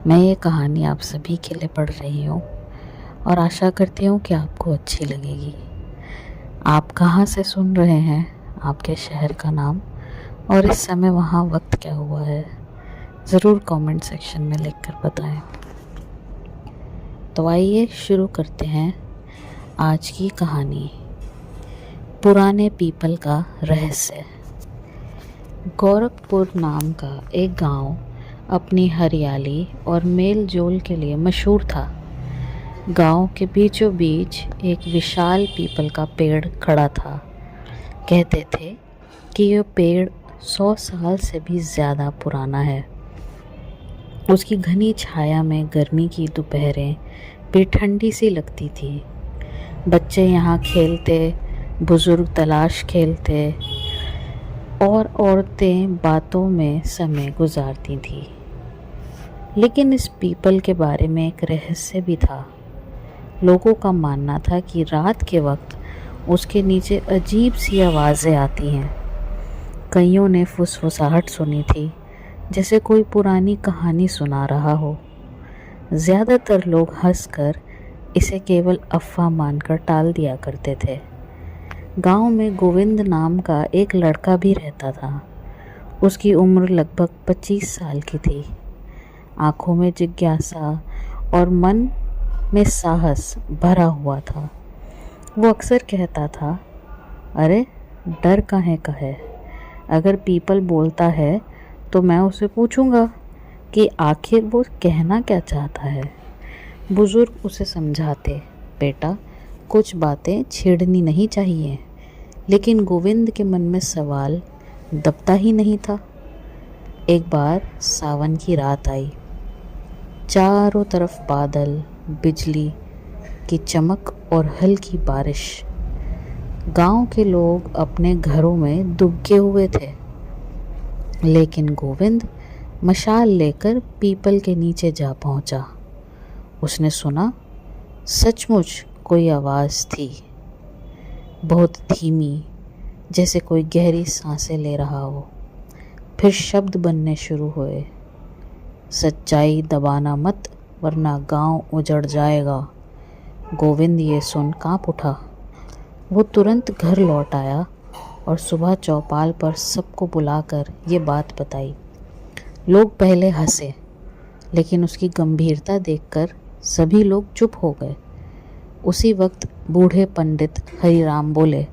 मैं ये कहानी आप सभी के लिए पढ़ रही हूँ और आशा करती हूँ कि आपको अच्छी लगेगी। आप कहाँ से सुन रहे हैं, आपके शहर का नाम और इस समय वहाँ वक्त क्या हुआ है, ज़रूर कमेंट सेक्शन में लिखकर बताएं। तो आइए शुरू करते हैं आज की कहानी। पुराने पीपल का रहस्य। गोरखपुर नाम का एक गांव अपनी हरियाली और मेल जोल के लिए मशहूर था। गांव के बीचों बीच एक विशाल पीपल का पेड़ खड़ा था। कहते थे कि यह पेड़ 100 साल से भी ज़्यादा पुराना है। उसकी घनी छाया में गर्मी की दोपहरें भी ठंडी सी लगती थी। बच्चे यहाँ खेलते, बुजुर्ग तलाश खेलते और औरतें बातों में समय गुजारती थीं। लेकिन इस पीपल के बारे में एक रहस्य भी था। लोगों का मानना था कि रात के वक्त उसके नीचे अजीब सी आवाज़ें आती हैं। कईयों ने फुसफुसाहट सुनी थी, जैसे कोई पुरानी कहानी सुना रहा हो। ज़्यादातर लोग हंसकर इसे केवल अफवाह मानकर टाल दिया करते थे। गांव में गोविंद नाम का एक लड़का भी रहता था। उसकी उम्र लगभग 25 साल की थी। आँखों में जिज्ञासा और मन में साहस भरा हुआ था। वो अक्सर कहता था, अरे डर काहे का है? अगर पीपल बोलता है तो मैं उसे पूछूंगा कि आखिर वो कहना क्या चाहता है। बुजुर्ग उसे समझाते, बेटा कुछ बातें छेड़नी नहीं चाहिए। लेकिन गोविंद के मन में सवाल दबता ही नहीं था। एक बार सावन की रात आई। चारों तरफ बादल, बिजली की चमक और हल्की बारिश। गांव के लोग अपने घरों में दुबके हुए थे। लेकिन गोविंद मशाल लेकर पीपल के नीचे जा पहुंचा। उसने सुना, सचमुच कोई आवाज़ थी, बहुत धीमी, जैसे कोई गहरी सांसें ले रहा हो। फिर शब्द बनने शुरू हुए, सच्चाई दबाना मत वरना गांव उजड़ जाएगा। गोविंद ये सुन कांप उठा। वो तुरंत घर लौट आया और सुबह चौपाल पर सबको बुलाकर ये बात बताई। लोग पहले हंसे, लेकिन उसकी गंभीरता देखकर सभी लोग चुप हो गए। उसी वक्त बूढ़े पंडित हरिराम बोले,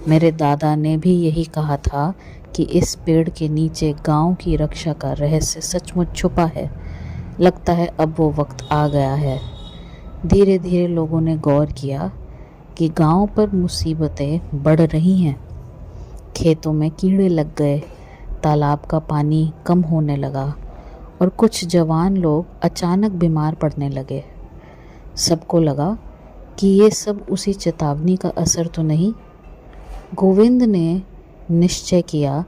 मेरे दादा ने भी यही कहा था कि इस पेड़ के नीचे गांव की रक्षा का रहस्य सचमुच छुपा है। लगता है अब वो वक्त आ गया है। धीरे धीरे लोगों ने गौर किया कि गांव पर मुसीबतें बढ़ रही हैं। खेतों में कीड़े लग गए, तालाब का पानी कम होने लगा और कुछ जवान लोग अचानक बीमार पड़ने लगे। सबको लगा कि ये सब उसी चेतावनी का असर तो नहीं। गोविंद ने निश्चय किया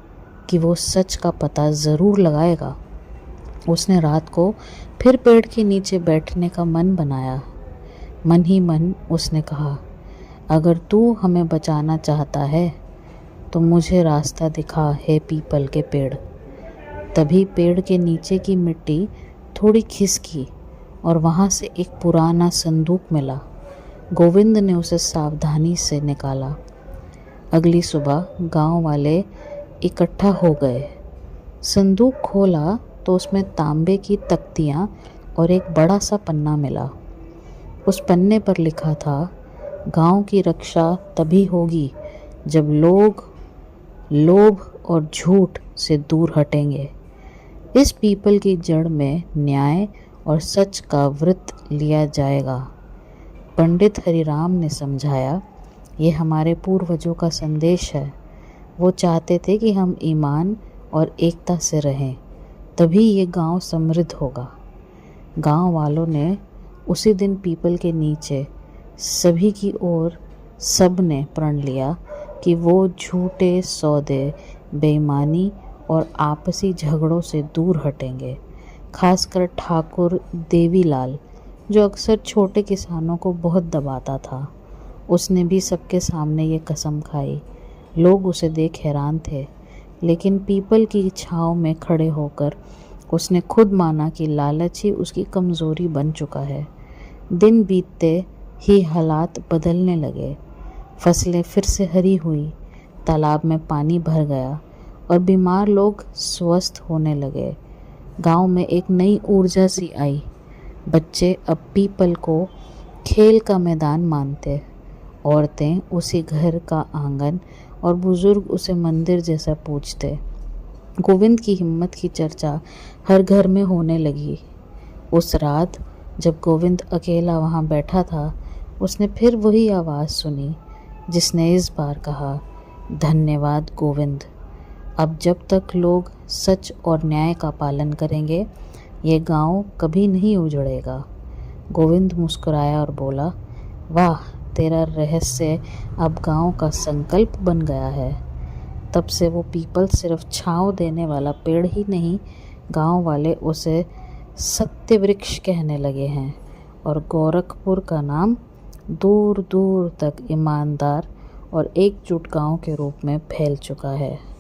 कि वो सच का पता ज़रूर लगाएगा। उसने रात को फिर पेड़ के नीचे बैठने का मन बनाया। मन ही मन उसने कहा, अगर तू हमें बचाना चाहता है तो मुझे रास्ता दिखा है पीपल के पेड़। तभी पेड़ के नीचे की मिट्टी थोड़ी खिसकी और वहाँ से एक पुराना संदूक मिला। गोविंद ने उसे सावधानी से निकाला। अगली सुबह गांव वाले इकट्ठा हो गए। संदूक खोला तो उसमें तांबे की तख्तियाँ और एक बड़ा सा पन्ना मिला। उस पन्ने पर लिखा था, गांव की रक्षा तभी होगी जब लोग लोभ और झूठ से दूर हटेंगे। इस पीपल की जड़ में न्याय और सच का व्रत लिया जाएगा। पंडित हरिराम ने समझाया, ये हमारे पूर्वजों का संदेश है। वो चाहते थे कि हम ईमान और एकता से रहें, तभी ये गांव समृद्ध होगा। गांव वालों ने उसी दिन पीपल के नीचे सभी की ओर सब ने प्रण लिया कि वो झूठे सौदे, बेईमानी और आपसी झगड़ों से दूर हटेंगे। खासकर ठाकुर देवीलाल, जो अक्सर छोटे किसानों को बहुत दबाता था, उसने भी सबके सामने ये कसम खाई। लोग उसे देख हैरान थे, लेकिन पीपल की छांव में खड़े होकर उसने खुद माना कि लालच ही उसकी कमज़ोरी बन चुका है। दिन बीतते ही हालात बदलने लगे। फसलें फिर से हरी हुई, तालाब में पानी भर गया और बीमार लोग स्वस्थ होने लगे। गांव में एक नई ऊर्जा सी आई। बच्चे अब पीपल को खेल का मैदान मानते, औरतें उसी घर का आंगन और बुजुर्ग उसे मंदिर जैसा पूजते। गोविंद की हिम्मत की चर्चा हर घर में होने लगी। उस रात जब गोविंद अकेला वहाँ बैठा था, उसने फिर वही आवाज़ सुनी जिसने इस बार कहा, धन्यवाद गोविंद। अब जब तक लोग सच और न्याय का पालन करेंगे, ये गांव कभी नहीं उजड़ेगा। गोविंद मुस्कुराया और बोला, वाह, तेरा रहस्य अब गांव का संकल्प बन गया है। तब से वो पीपल सिर्फ छांव देने वाला पेड़ ही नहीं, गांव वाले उसे सत्य वृक्ष कहने लगे हैं और गोरखपुर का नाम दूर दूर तक ईमानदार और एकजुट गांव के रूप में फैल चुका है।